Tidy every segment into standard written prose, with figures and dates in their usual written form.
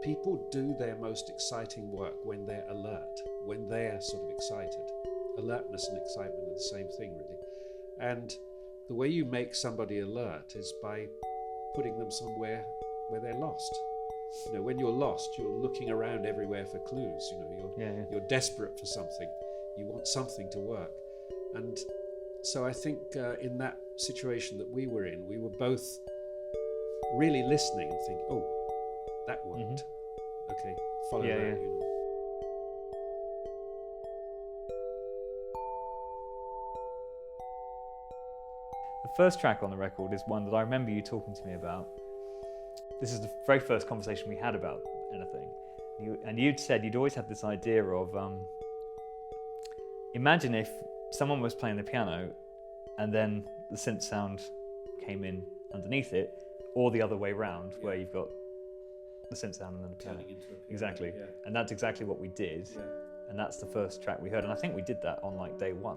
people do their most exciting work when they're alert, when they're sort of excited. Alertness and excitement are the same thing, really. And the way you make somebody alert is by putting them somewhere where they're lost. You know, when you're lost, you're looking around everywhere for clues. You know, you're desperate for something. You want something to work. And so I think in that situation that we were in, we were both really listening and thinking, oh, that worked. Okay, follow that. You know. The first track on the record is one that I remember you talking to me about. This is the very first conversation we had about anything. And you'd said you'd always had this idea of, imagine if someone was playing the piano and then the synth sound came in underneath it, or the other way round, where you've got the synth sound and then the piano. Turning into a piano. Exactly. Yeah. And that's exactly what we did. Yeah. And that's the first track we heard. And I think we did that on like day one.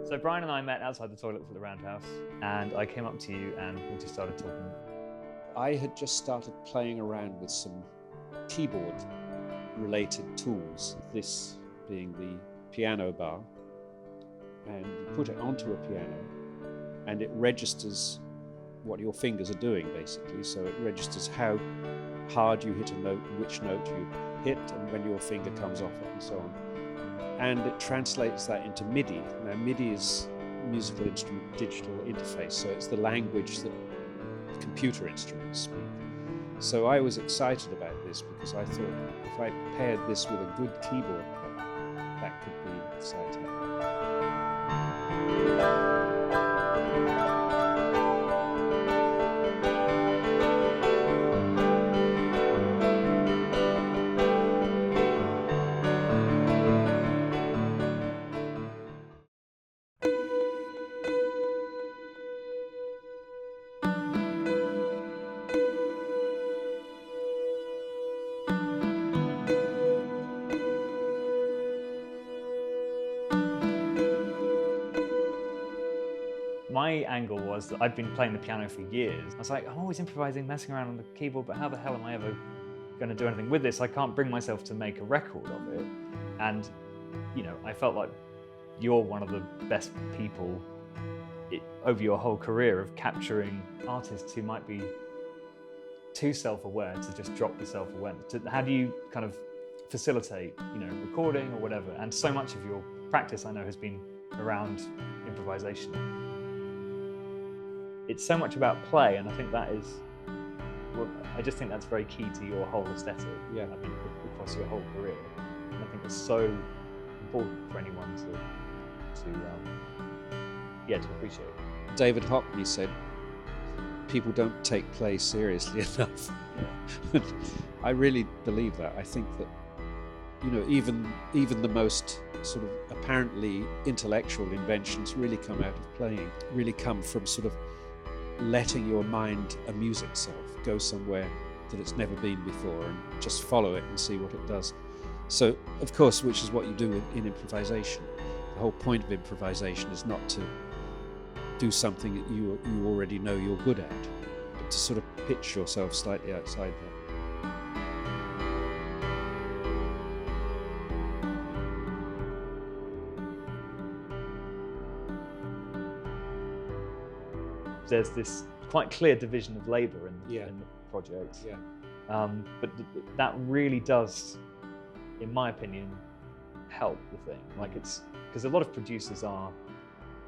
So Brian and I met outside the toilets at the Roundhouse, and I came up to you and we just started talking. I had just started playing around with some keyboard-related tools, this being the piano bar, and you put it onto a piano, and it registers what your fingers are doing, basically. So it registers how hard you hit a note, which note you hit, and when your finger comes off it, and so on. And it translates that into MIDI. Now, MIDI is musical instrument digital interface, so it's the language that computer instruments speak. So I was excited about this because I thought if I paired this with a good keyboard player, that could be exciting. My angle was that I'd been playing the piano for years. I was like, I'm always improvising, messing around on the keyboard, but how the hell am I ever going to do anything with this? I can't bring myself to make a record of it. And, you know, I felt like you're one of the best people over your whole career of capturing artists who might be too self-aware to just drop the self-awareness. How do you kind of facilitate, you know, recording or whatever? And so much of your practice, I know, has been around improvisation. It's so much about play, and I think that is, well, I just think that's very key to your whole aesthetic. Yeah. I mean, across your whole career. And I think it's so important for anyone to appreciate. David Hockney said, people don't take play seriously enough. Yeah. I really believe that. I think that, you know, even the most sort of apparently intellectual inventions really come out of playing, really come from sort of letting your mind amuse itself, go somewhere that it's never been before and just follow it and see what it does. So, of course, which is what you do in improvisation. The whole point of improvisation is not to do something that you already know you're good at, but to sort of pitch yourself slightly outside that. There's this quite clear division of labour in the project. Yeah. But that really does, in my opinion, help the thing. Like, it's because a lot of producers are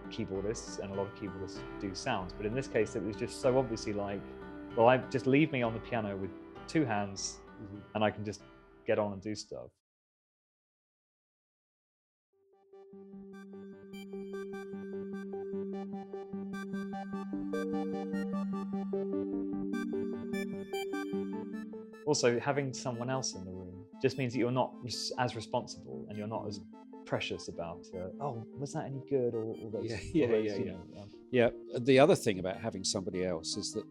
keyboardists and a lot of keyboardists do sounds, but in this case it was just so obviously like, well, I just leave me on the piano with two hands and I can just get on and do stuff. Also, having someone else in the room just means that you're not as responsible and you're not as precious about, oh, was that any good, or all those, Yeah, all those, yeah, you yeah. know, Yeah, the other thing about having somebody else is that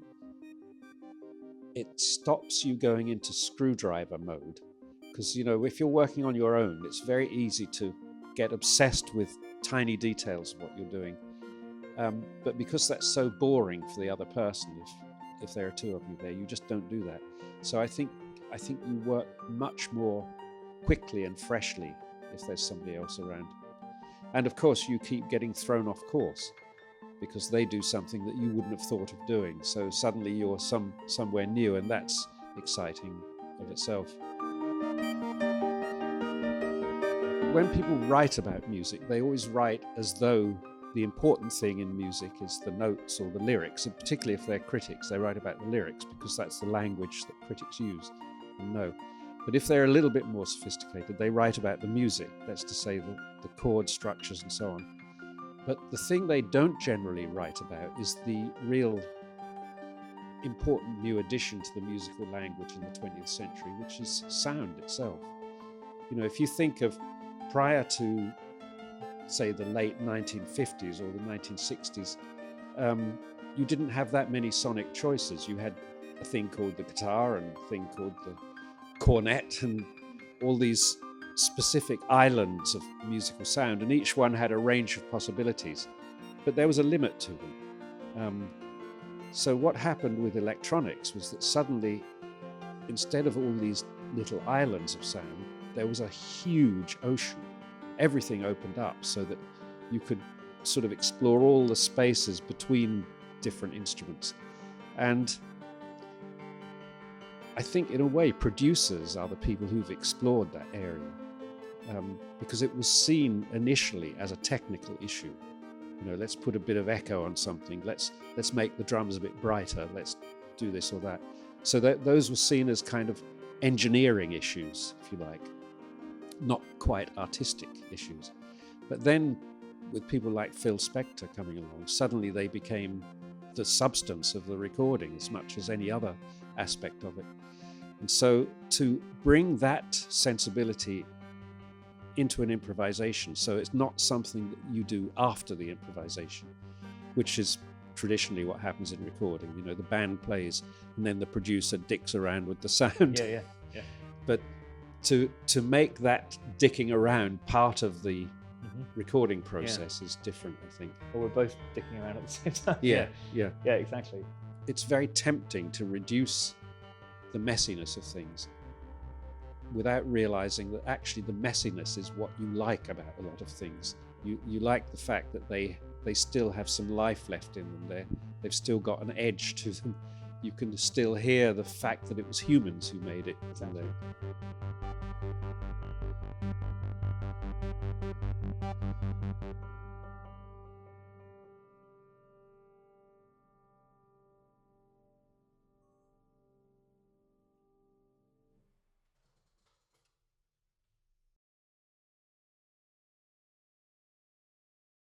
it stops you going into screwdriver mode. Because, you know, if you're working on your own, it's very easy to get obsessed with tiny details of what you're doing. But because that's so boring for the other person, if there are two of you there, you just don't do that. So I think you work much more quickly and freshly if there's somebody else around. And of course, you keep getting thrown off course because they do something that you wouldn't have thought of doing. So suddenly you're somewhere new, and that's exciting of itself. When people write about music, they always write as though the important thing in music is the notes or the lyrics, and particularly if they're critics, they write about the lyrics because that's the language that critics use and know. But if they're a little bit more sophisticated, they write about the music, that's to say the chord structures and so on. But the thing they don't generally write about is the real important new addition to the musical language in the 20th century, which is sound itself. You know, if you think of prior to, say, the late 1950s or the 1960s, you didn't have that many sonic choices. You had a thing called the guitar and a thing called the cornet and all these specific islands of musical sound, and each one had a range of possibilities, but there was a limit to them. So what happened with electronics was that suddenly, instead of all these little islands of sound, there was a huge ocean. Everything opened up so that you could sort of explore all the spaces between different instruments. And I think, in a way, producers are the people who've explored that area, because it was seen initially as a technical issue. You know, let's put a bit of echo on something. Let's make the drums a bit brighter. Let's do this or that. So that those were seen as kind of engineering issues, if you like, not quite artistic issues. But then, with people like Phil Spector coming along, suddenly they became the substance of the recording as much as any other aspect of it. And so to bring that sensibility into an improvisation, so it's not something that you do after the improvisation, which is traditionally what happens in recording. You know, the band plays and then the producer dicks around with the sound. Yeah. But to make that dicking around part of the recording process is different, I think. Or we're both dicking around at the same time. Yeah, exactly. It's very tempting to reduce the messiness of things without realizing that actually the messiness is what you like about a lot of things. You like the fact that they still have some life left in them. They've still got an edge to them. You can still hear the fact that it was humans who made it. Exactly.